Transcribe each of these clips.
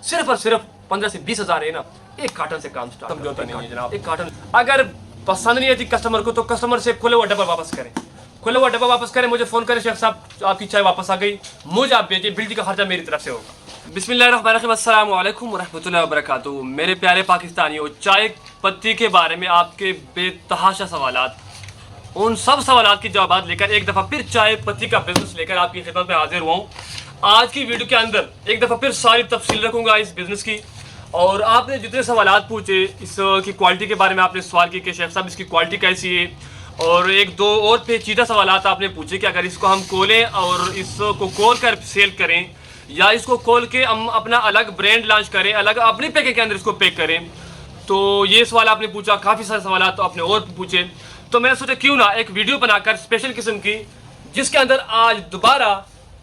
सिर्फ और सिर्फ 15 से 20 हज़ार है ना, एक कार्टन से काम स्टार्ट समझौता नहीं है जनाब। एक कार्टन अगर पसंद नहीं आती कस्टमर को तो कस्टमर से खुले हुआ डब्बा वापस करें, खुले हुआ डब्बा वापस करें, मुझे फ़ोन करें शेख साहब आपकी चाय वापस आ गई, मुझे आप भेजिए, बिजली का खर्चा मेरी तरफ से होगा। बिस्मिल्लाहिर्रहमानिर्रहीम, अस्सलाम वालेकुम वरहमतुल्लाहि वबरकातुहू। मेरे प्यारे पाकिस्तानियों, चाय पत्ती के बारे में आपके बेतहाशा सवालात, उन सब सवालात के जवाब लेकर एक दफ़ा फिर चाय पत्ती का बिजनेस लेकर आपकी खिदमत में हाजिर हुआ हूँ। आज की वीडियो के अंदर एक दफ़ा फिर सारी तफसील रखूँगा इस बिज़नेस की, और आपने जितने सवालात पूछे इसकी क्वालिटी के बारे में आपने सवाल किए कि शेख साहब इसकी क्वालिटी कैसी है, और एक दो और पेचीदा सवालात आपने पूछे कि अगर इसको हम खोलें और इसको खोल कर सेल करें या इसको खोल के हम अपना अलग ब्रांड लॉन्च करें, अलग अपने पैकेज के अंदर इसको पैक करें, तो ये सवाल आपने पूछा। काफ़ी सारे सवाल तो आपने और पूछे, तो मैंने सोचा क्यों ना एक वीडियो बनाकर स्पेशल किस्म की, जिसके अंदर आज दोबारा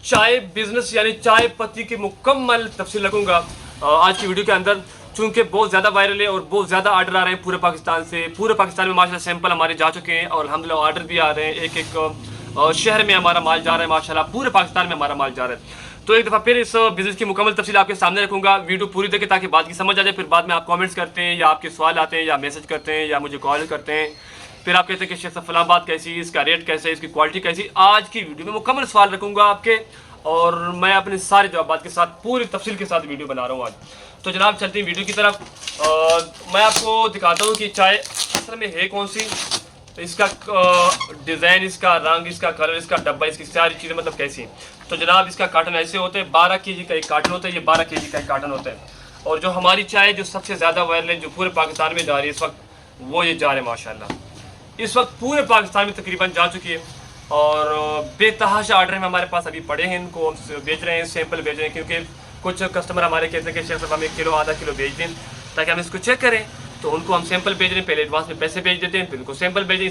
चाय बिजनेस यानी चाय पत्ती की मुकम्मल तफसील रखूँगा आज की वीडियो के अंदर, चूँकि बहुत ज़्यादा वायरल है और बहुत ज़्यादा आर्डर आ रहे हैं पूरे पाकिस्तान से। पूरे पाकिस्तान में माशाल्लाह सैंपल हमारे जा चुके हैं और अल्हम्दुलिल्लाह आर्डर भी आ रहे हैं, एक एक शहर में हमारा माल जा रहा है, माशाल्लाह पूरे पाकिस्तान में हमारा माल जा रहा है। तो एक दफ़ा फिर इस बिज़नेस की मुकम्मल तफसील आपके सामने रखूँगा, वीडियो पूरी देखें ताकि बात की समझ आ जाए। फिर बाद में आप कमेंट्स करते हैं या आपके सवाल आते हैं या मैसेज करते हैं या मुझे कॉल करते हैं, फिर आप कहते हैं कि शेख साहब फलां बात कैसी, इसका रेट कैसे है, इसकी क्वालिटी कैसी। आज की वीडियो में मुकम्मल सवाल रखूँगा आपके, और मैं अपने सारे जवाब के साथ पूरी तफसील के साथ वीडियो बना रहा हूँ आज। तो जनाब चलते हैं वीडियो की तरफ। मैं आपको दिखाता हूँ कि चाय असल में है कौन सी, इसका डिज़ाइन, इसका रंग, इसका कलर, इसका डब्बा, इसकी सारी चीज़ें मतलब कैसी हैं। तो जनाब इसका कार्टन ऐसे होते हैं, 12 kg का एक कार्टन होता है, ये 12 kg का एक कार्टन होता है। और जो हमारी चाय जो सबसे ज़्यादा वायरल है, जो पूरे पाकिस्तान में जा रही है इस वक्त, वो ये जा रहे हैं माशाल्लाह। इस वक्त पूरे पाकिस्तान में तकरीबन जा चुकी है और बेतहाशा आर्डर में हमारे पास अभी पड़े हैं, इनको हम बेच रहे हैं, सैंपल बेच रहे हैं, क्योंकि कुछ कस्टमर हमारे कहते हैं कि शेख साहब हम 1 किलो आधा किलो बेच दें ताकि हम इसको चेक करें, तो उनको हम सैंपल भेज रहे हैं, पहले एडवांस में पैसे भेज देते हैं, फिर उनको सैंपल भेजें।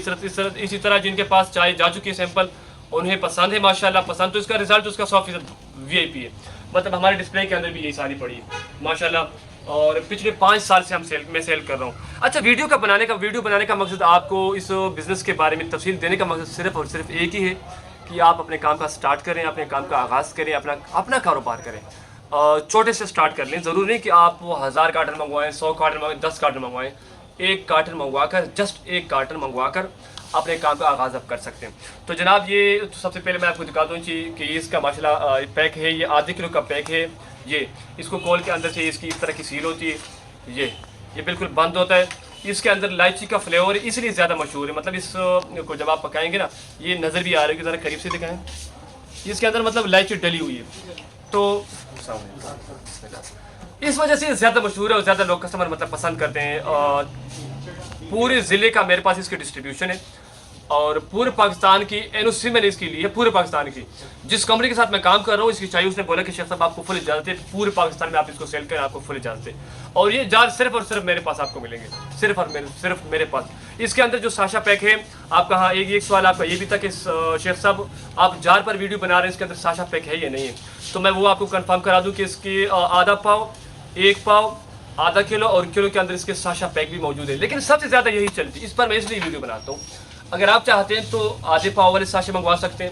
इसी तरह जिनके पास चाय जा चुकी है सैंपल, उन्हें पसंद है माशाल्लाह, पसंद तो इसका रिजल्ट उसका 100% VIP है, मतलब हमारे डिस्प्ले के अंदर भी यही सारी पड़ी है माशाल्लाह। और पिछले 5 साल से मैं सेल कर रहा हूँ। अच्छा, वीडियो बनाने का मकसद, आपको इस बिज़नेस के बारे में तफसील देने का मकसद सिर्फ और सिर्फ एक ही है कि आप अपने काम का स्टार्ट करें, अपने काम का आगाज़ करें, अपना कारोबार करें। छोटे से स्टार्ट कर लें, ज़रूरी नहीं कि आप 1000 कार्टन मंगवाएं, 100 कार्टन मंगवाएं, 10 कार्टन मंगवाएं। एक कार्टन मंगवा कर, जस्ट एक कार्टन मंगवा कर अपने काम का आगाज़ आप कर सकते हैं। तो जनाब ये तो सबसे पहले मैं आपको दिखा दूँ कि इसका माशाल्लाह पैक है, ये आधे किलो का पैक है। ये इसको खोल के अंदर से इसकी इस तरह की सील होती है, ये बिल्कुल बंद होता है। इसके अंदर इलायची का फ्लेवर इसलिए ज़्यादा मशहूर है, मतलब इसको जब आप पकाएंगे ना, ये नज़र भी आ रही है, ज़रा करीब से दिखाएं, इसके अंदर मतलब इलायची डली हुई है, तो इस वजह से ज़्यादा मशहूर है और ज़्यादा लोग कस्टमर मतलब पसंद करते हैं। और पूरे ज़िले का मेरे पास इसकी डिस्ट्रीब्यूशन है और पूरे पाकिस्तान की NOC मैंने इसकी ली है, पूरे पाकिस्तान की। जिस कंपनी के साथ मैं काम कर रहा हूँ इसकी चाहिए, उसने बोला कि शेख साहब आपको फुल इजाज़त है, पूरे पाकिस्तान में आप इसको सेल करें, आपको फुल इजाज़त है। और ये जार सिर्फ और सिर्फ मेरे पास आपको मिलेंगे, सिर्फ मेरे पास। इसके अंदर जो साशा पैक है, आपका हाँ एक सवाल आपका ये भी था कि शेख साहब आप जार पर वीडियो बना रहे हैं, इसके अंदर साशा पैक है या नहीं है, तो मैं वो आपको कन्फर्म करा दूँ कि इसकी आधा पाव, 1 पाव, आधा किलो और किलो के अंदर इसके साशा पैक भी मौजूद है। लेकिन सबसे ज़्यादा यही चलती है, इस पर मैं इसलिए वीडियो बनाता हूँ। अगर आप चाहते हैं तो आधे पाव वाले साशे मंगवा सकते हैं,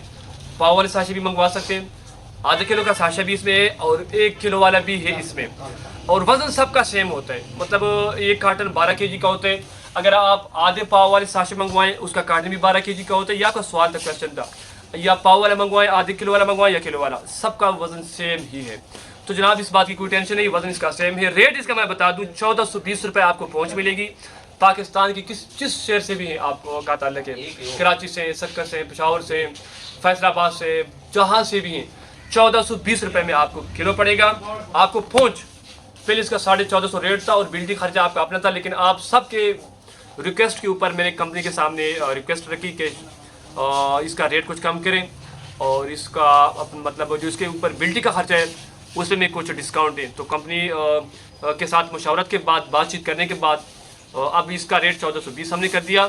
पाव वाले साशे भी मंगवा सकते हैं, आधे किलो का साशा भी इसमें है और 1 किलो वाला भी है इसमें। और वज़न सबका सेम होता है, मतलब एक कार्टन 12 kg का होता है। अगर आप आधे पाव वाले साशे मंगवाएं, उसका कार्टन भी 12 kg का होता है। या आपका सवाल तक क्वेश्चन था, या पाव वाला मंगवाएं, आधे किलो वाला मंगवाएं या किलो वाला, सबका वज़न सेम ही है। तो जनाब इस बात की कोई टेंशन नहीं, वज़न इसका सेम है। रेट इसका मैं बता दूँ, 1420 रुपये आपको पहुँच मिलेगी। पाकिस्तान की जिस शहर से भी हैं आपको का ताल्लुक है, कराची से, सक्कर से, पेशावर से, फैसलाबाद से, जहाँ से भी हैं, 1420 रुपये में आपको किलो पड़ेगा। आपको पहुँच पहले इसका 1450 रेट था और बिजली खर्चा आपका अपना था, लेकिन आप सबके रिक्वेस्ट के ऊपर मैंने कंपनी के सामने रिक्वेस्ट रखी कि इसका रेट कुछ कम करें और इसका मतलब जो इसके ऊपर बिजली का खर्चा है उसमें में कुछ डिस्काउंट है। तो कंपनी के साथ मुशावरत के बाद, बातचीत करने के बाद अब इसका रेट 1420 हमने कर दिया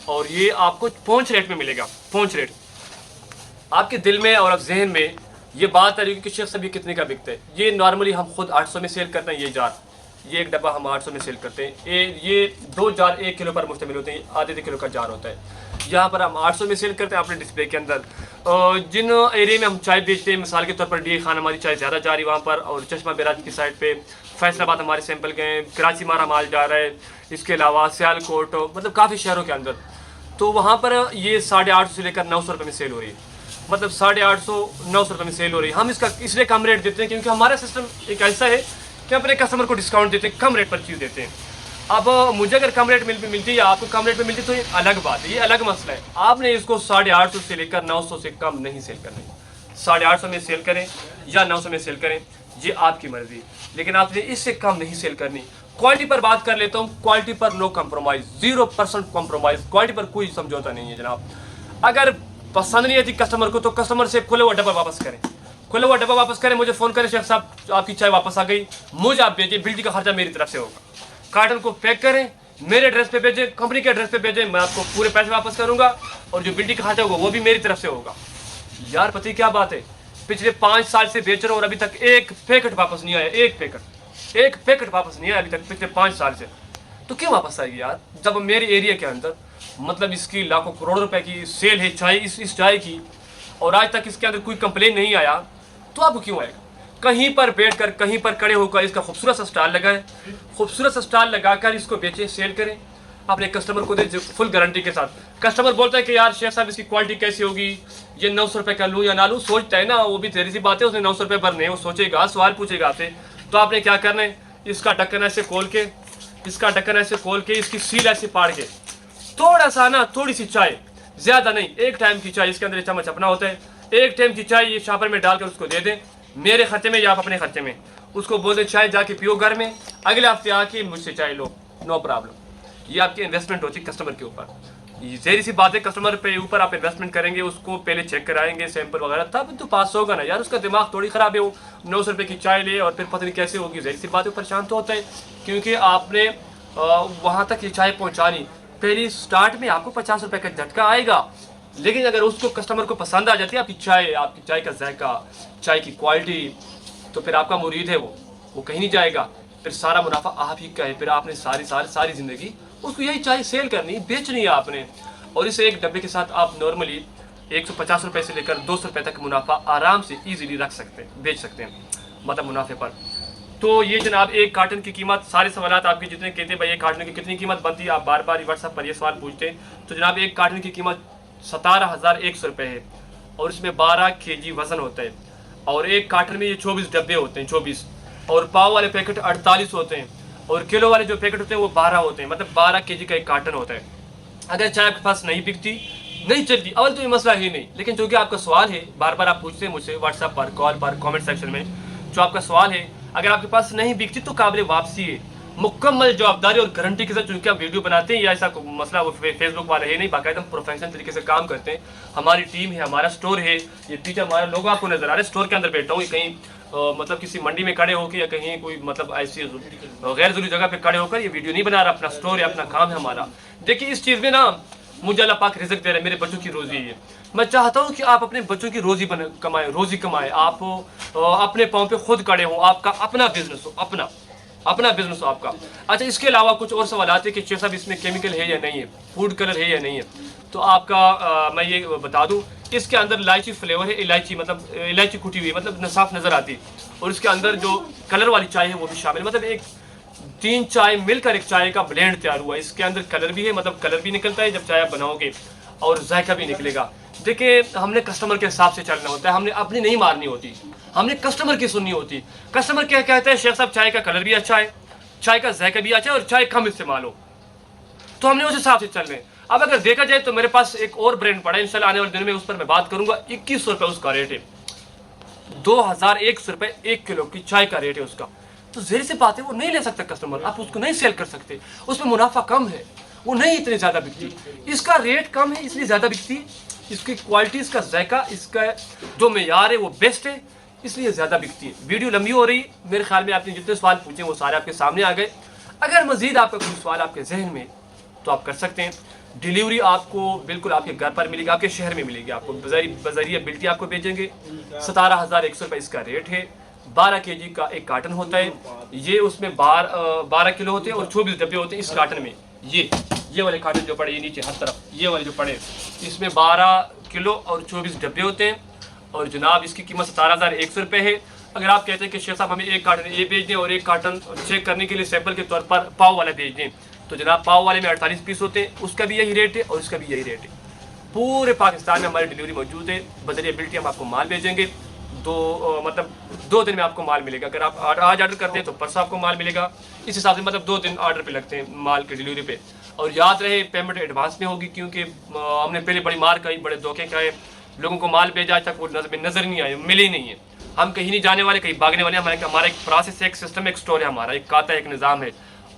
और ये आपको पहुँच रेट में मिलेगा। पहुँच रेट आपके दिल में और जहन में ये बात आ रही है कि शेख साहब ये कितने का बिकता है। ये नॉर्मली हम खुद 800 में सेल करते हैं, ये जार, ये एक डब्बा हम 800 में सेल करते हैं। ये 2 जार 1 किलो पर मुश्तमिल होते हैं, आधे किलो का जार होता है। यहाँ पर हम 800 में सेल करते हैं अपने डिस्प्ले के अंदर। जिन एरिया में हम चाय बेचते हैं, मिसाल के तौर पर डी खान हमारी चाय ज़्यादा जा रही है वहाँ पर, और चश्मा बैराज की साइड पे फैसलाबाद हमारे सैंपल गए, कराची मारा माल जा रहा है, इसके अलावा सियालकोट, मतलब काफ़ी शहरों के अंदर। तो वहाँ पर ये 850 से लेकर 900 रुपये में सेल हो रही है, मतलब 850-900 रुपये में सेल हो रही है। हम इसका इसलिए कम रेट देते हैं क्योंकि हमारा सिस्टम एक ऐसा है कि अपने कस्टमर को डिस्काउंट देते हैं, कम रेट पर चीज़ देते हैं। अब मुझे अगर कम रेट मिलती है या आपको कम रेट में मिलती है तो ये अलग बात है, ये अलग मसला है। आपने इसको 850 से लेकर 900 से कम नहीं सेल करना है। 850 में सेल करें या 900 में सेल करें, ये आपकी मर्जी, लेकिन आपने इससे कम नहीं सेल करनी। क्वालिटी पर बात कर लेता हूँ, क्वालिटी पर नो कम्प्रोमाइज़, 0% कॉम्प्रोमाइज़, क्वालिटी पर कोई समझौता नहीं है जनाब। अगर पसंद नहीं आती कस्टमर को तो कस्टमर से खुले हुआ डब्बा वापस करें, खुले हुआ डब्बा वापस करें, मुझे फ़ोन करें, शेख साहब आपकी चाय वापस आ गई, मुझे आप भेजिए, बिल्टी का खर्चा मेरी तरफ से होगा। कार्टन को पैक करें, मेरे एड्रेस पे भेजें, कंपनी के एड्रेस पे भेजें, मैं आपको पूरे पैसे वापस करूंगा और जो बिल्टी का खर्चा होगा वो भी मेरी तरफ से होगा। यार पता क्या बात है, पिछले 5 साल से बेच रहा हूँ और अभी तक एक पैकेट वापस नहीं आया, एक पैकेट वापस नहीं आया अभी तक, पिछले 5 साल से। तो क्यों वापस आएगी यार, जब मेरे एरिया के अंदर मतलब इसकी लाखों करोड़ों रुपए की सेल है चाय, इस चाय की, और आज तक इसके अंदर कोई कंप्लेन नहीं आया, तो आपको क्यों आएगा। कहीं पर बैठकर, कहीं पर खड़े होकर इसका खूबसूरत सा स्टॉल लगाएं, खूबसूरत सा स्टॉल लगाकर इसको बेचें, सेल करें, अपने कस्टमर को दें फुल गारंटी के साथ। कस्टमर बोलता है कि यार शेख साहब इसकी क्वालिटी कैसी होगी, ये 900 रुपये का लूँ या ना लूँ, सोचता है ना, वो भी तेरी सी बात है, उसने 900 रुपये भरने हैं, वो सोचेगा, सवाल पूछेगा आपसे। तो आपने क्या करना है, इसका ढक्कन ऐसे खोल के, इसका ढक्कन ऐसे खोल के, इसकी सील ऐसे फाड़ के, थोड़ा सा ना, थोड़ी सी चाय, ज़्यादा नहीं, एक टाइम की चाय, इसके अंदर चम्मच अपना होता है, एक टाइम की चाय ये शापर में डालकर उसको दे दें, मेरे खर्चे में या आप अपने खर्चे में, उसको बोल दें चाय जाके पियो घर में, अगले हफ्ते आके मुझसे चाय लो, नो प्रॉब्लम। ये आपकी इन्वेस्टमेंट होती है कस्टमर के ऊपर। जहरी सी बात है, कस्टमर पे ऊपर आप इन्वेस्टमेंट करेंगे, उसको पहले चेक कराएंगे सैंपल वगैरह, तब तो पास होगा ना यार। उसका दिमाग थोड़ी ख़राब है, वो 900 रुपये की चाय ले और फिर पता नहीं कैसे होगी। जहरी सी बात है, परेशान तो होता है क्योंकि आपने वहाँ तक ये चाय पहुँचानी, पहली स्टार्ट में आपको 50 रुपये का झटका आएगा, लेकिन अगर उसको कस्टमर को पसंद आ जाती है आपकी चाय का जायका, चाय की क्वालिटी, तो फिर आपका मुरीद है वो कहीं नहीं जाएगा, फिर सारा मुनाफा आप ही का है। फिर आपने सारी ज़िंदगी उसको यही चाय सेल करनी, बेचनी है आपने। और इस एक डब्बे के साथ आप नॉर्मली 150 रुपये से लेकर 200 रुपये तक मुनाफा आराम से ईजिली रख सकते हैं, बेच सकते हैं, मतलब मुनाफे पर। तो ये जनाब एक कार्टन की कीमत, सारे सवाल आपके जितने कहते हैं भाई एक कार्टन की कितनी कीमत बनती है, आप बार बार व्हाट्सएप पर ये सवाल पूछते हैं। तो जनाब एक कार्टन की कीमत 17,100 रुपये है और इसमें 12 kg वज़न होता है, और एक कार्टन में ये 24 डब्बे होते हैं, 24, और पाव वाले पैकेट 48 होते हैं, और किलो वाले जो पैकेट होते हैं वो 12 होते हैं, मतलब 12 kg का एक कार्टन होता है। अगर चाय आपके पास नहीं बिकती, नहीं चलती, अवल तो ये मसला ही नहीं, लेकिन चूँकि आपका सवाल है, बार बार आप पूछते हैं मुझसे व्हाट्सएप पर, कॉल पर, कॉमेंट सेक्शन में, जो आपका सवाल है, अगर आपके पास नहीं बिकती तो काबिल वापसी है, मुकम्मल जवाबदारी और गारंटी के साथ। चूँकि आप वीडियो बनाते हैं या ऐसा मसला वो फेसबुक वाले है नहीं, बाकायदा प्रोफेशनल तरीके से काम करते हैं, हमारी टीम है, हमारा स्टोर है, ये पीछे हमारा लोगो आपको नजर आ रहा है, स्टोर के अंदर बैठा हूँ, कहीं मतलब किसी मंडी में खड़े होकर या कहीं कोई मतलब ऐसी गैर जरूरी जगह पे खड़े होकर ये वीडियो नहीं बना रहा, अपना स्टोर है, अपना काम है हमारा। देखिए इस चीज़ में ना मुझे अल्लाह पाक रिज़्क दे रहा है, मेरे बच्चों की रोज़ी है। मैं चाहता हूँ कि आप अपने बच्चों की रोज़ी कमाएं, आप अपने पाँव पे खुद खड़े हों, आपका अपना बिजनेस हो, अपना बिजनेस हो आपका। अच्छा, इसके अलावा कुछ और सवाल आते हैं कि शेख साहब इसमें केमिकल है या नहीं है, फूड कलर है या नहीं है। तो आपका मैं ये बता दूं, इसके अंदर इलायची फ्लेवर है, इलायची मतलब इलायची कुटी हुई, मतलब साफ नज़र आती है, और इसके अंदर जो कलर वाली चाय है वो भी शामिल, मतलब एक 3 चाय मिलकर एक चाय का ब्लेंड तैयार हुआ। इसके अंदर कलर भी है, मतलब कलर भी निकलता है जब चाय आप बनाओगे, और जायका भी निकलेगा। देखिए हमने कस्टमर के हिसाब से चलना होता है, हमने अपनी नहीं मारनी होती, हमने कस्टमर की सुननी होती। कस्टमर क्या कहता है, शेख साहब चाय का कलर भी अच्छा है, चाय का जायका भी अच्छा है, और चाय कम इस्तेमाल हो, तो हमने उस हिसाब से चल रहे हैं। अब अगर देखा जाए तो मेरे पास एक और ब्रांड पड़ा है, इंशाल्लाह आने वाले दिन में उस पर मैं बात करूंगा। 2100 रुपये उसका रेट है, 2100 रुपये 1 किलो की चाय का रेट है उसका। तो ज़हरी सी बात है, वो नहीं ले सकता कस्टमर, आप उसको नहीं सेल कर सकते, उसमें मुनाफा कम है, वो नहीं इतनी ज़्यादा बिकती। इसका रेट कम है इसलिए ज़्यादा बिकती, इसकी क्वालिटी, इसका जायका, इसका जो मेयार है वो बेस्ट है, इसलिए ज़्यादा बिकती है। वीडियो लंबी हो रही, मेरे ख्याल में आपने जितने सवाल पूछे वो सारे आपके सामने आ गए। अगर मज़ीद आपका कोई सवाल आपके जहन में तो आप कर सकते हैं। डिलीवरी आपको बिल्कुल आपके घर पर मिलेगी, आपके शहर में मिलेगी, आपको बजरिया बिल्टी आपको भेजेंगे। 17,100 रुपये इसका रेट है। 12 kg का एक कार्टन होता है, ये उसमें 12 किलो होते हैं और 24 डब्बे होते हैं इस कार्टन में। ये ये वाले कार्टन जो पड़े, ये नीचे हर तरफ ये वाले जो पड़े, इसमें 12 किलो और 24 डब्बे होते हैं। और जनाब इसकी कीमत 17,100 रुपये है। अगर आप कहते हैं कि शेख साहब हमें एक कार्टन ये भेज दें और एक कार्टन चेक करने के लिए सैंपल के तौर पर पाव वाला भेज दें, तो जनाब पाव वाले में 48 पीस होते हैं, उसका भी यही रेट है और उसका भी यही रेट है। पूरे पाकिस्तान में हमारी डिलीवरी मौजूद है। बजरिया बिल्टी हम आपको माल भेजेंगे, मतलब 2 दिन में आपको माल मिलेगा। अगर आप आज ऑर्डर करते हैं तो परसों आपको माल मिलेगा। इस हिसाब से मतलब 2 दिन ऑर्डर पे लगते हैं माल की डिलीवरी पे। और याद रहे पेमेंट एडवांस में होगी, क्योंकि हमने पहले बड़ी मार खाई, बड़े धोखे खाए, लोगों को माल भेजा आज तक वो नजर नहीं आए, मिले ही नहीं है। हम कहीं नहीं जाने वाले, कहीं भागने वाले। हमारा एक प्रोसेस है, एक सिस्टम, एक स्टोर है, हमारा एक खाता है, एक निज़ाम है।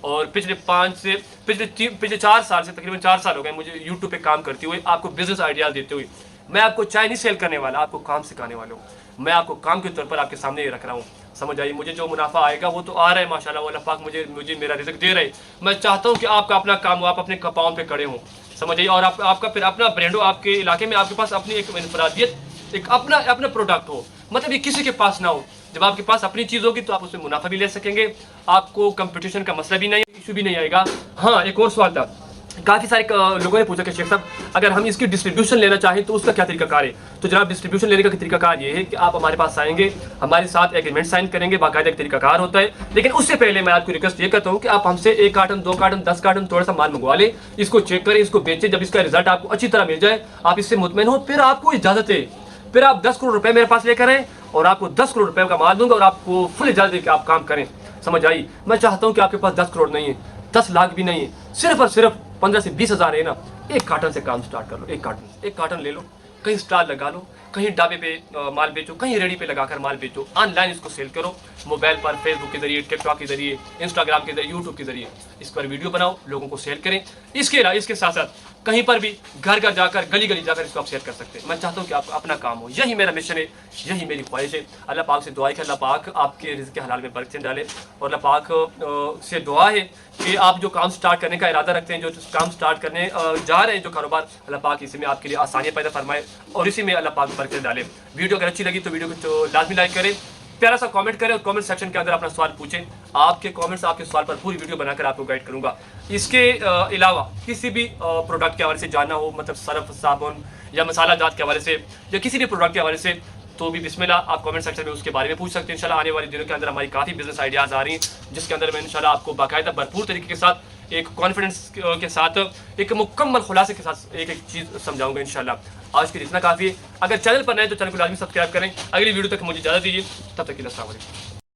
और पिछले 4 साल से, तकरीबन 4 साल हो गए मुझे यूट्यूब पे काम करते हुए, आपको बिजनेस आइडियाज़ देते हुए। मैं आपको चाय नहीं सेल करने वाला, आपको काम सिखाने वाला हूँ। मैं आपको काम के तौर पर आपके सामने ये रख रहा हूँ। समझ आइए, मुझे जो मुनाफा आएगा वो तो आ रहा है माशाल्लाह, अल्लाह पाक मुझे मेरा रिज़्क दे रहे। मैं चाहता हूँ कि आपका अपना काम हो, आप अपने पाँव पे खड़े हों। समझ आइए, और आपका फिर अपना ब्रांड हो, आपके इलाके में आपके पास अपनी एक इनफरादियत, एक अपना प्रोडक्ट हो, मतलब ये किसी के पास ना हो। जब आपके पास अपनी चीज़ होगी तो आप उसमें मुनाफा भी ले सकेंगे, आपको कंपटीशन का मसला भी नहीं, इशू भी नहीं आएगा। हाँ, एक और सवाल था, काफ़ी सारे लोगों ने पूछा कि शेख साहब अगर हम इसकी डिस्ट्रीब्यूशन लेना चाहें तो उसका क्या तरीकाकार है। तो जनाब डिस्ट्रीब्यूशन लेने का तरीकाकार ये है कि आप हमारे पास आएंगे, हमारे साथ एग्रीमेंट साइन करेंगे, बाकायदा एक तरीकाकार होता है। लेकिन उससे पहले मैं आपको रिक्वेस्ट ये करता हूँ कि आप हमसे 1 कार्टन 2 कार्टन 10 कार्टन थोड़ा सा माल मंगवा लें, इसको चेक करें, इसको बेचें। जब इसका रिजल्ट आपको अच्छी तरह मिल जाए, आप इससे मुतमईन हो, फिर आपको इजाज़त है, फिर आप 10 करोड़ रुपए मेरे पास लेकर आए और आपको 10 करोड़ रुपए का माल दूंगा और आपको फुल इजाज़त है कि आप काम करें। समझ आई। मैं चाहता हूँ कि आपके पास 10 करोड़ नहीं है, 10 लाख भी नहीं है, सिर्फ और सिर्फ 15 से 20 हज़ार है ना, एक कार्टन से काम स्टार्ट कर लो। एक कार्टन ले लो, कहीं स्टॉल लगा लो, कहीं ढाबे पे माल बेचो, कहीं रेडी पे लगाकर माल बेचो, ऑनलाइन इसको सेल करो, मोबाइल पर, फेसबुक के जरिए, टिकटॉक के जरिए, इंस्टाग्राम के जरिए, यूट्यूब के जरिए इस पर वीडियो बनाओ, लोगों को सेल करें। इसके साथ साथ कहीं पर भी घर घर जाकर, गली गली जाकर इसको आप सेल कर सकते हैं। मैं चाहता हूँ कि आपका अपना काम हो, यही मेरा मिशन है, यही मेरी ख्वाहिश है। अल्लाह पाक से दुआ है कि अल्लाह पाक आपके रिज़्क़ के हलाल में बरकत डाले। और अल्लाह पाक से दुआ है कि आप जो काम स्टार्ट करने का इरादा रखते हैं, जो काम स्टार्ट करने जा रहे हैं, जो कारोबार, अल्लाह पाक इसी में आपके लिए आसानियाँ पैदा फरमाए और इसी में अल्लाह पाक बरकत डाले। वीडियो अगर अच्छी लगी तो वीडियो को लाजमी लाइक करें, प्यारा सा कमेंट करें और कमेंट सेक्शन के अंदर अपना सवाल पूछें। आपके कमेंट्स, आपके सवाल पर पूरी वीडियो बनाकर आपको गाइड करूंगा। इसके अलावा किसी भी प्रोडक्ट के हवाले से जानना हो, मतलब सर्फ, साबुन या मसाला जात के हवाले से या किसी भी प्रोडक्ट के हवाले से, तो भी बिस्मिल्लाह आप कमेंट सेक्शन में उसके बारे में पूछ सकते हैं। इंशाल्लाह आने वाले दिनों के अंदर हमारी काफ़ी बिजनेस आइडियाज़ आ रही हैं, जिसके अंदर मैं इंशाल्लाह आपको बाकायदा भरपूर तरीके के साथ, एक कॉन्फिडेंस के साथ, एक मुकम्मल खुलासे के साथ एक चीज़ समझाऊंगा इंशाल्लाह। आज के लिए इतना काफ़ी है। अगर चैनल पर नए तो चैनल को लाजमी सब्सक्राइब करें। अगली वीडियो तक मुझे इजाज़त दीजिए, तब तक के लिए अस्सलाम वालेकुम।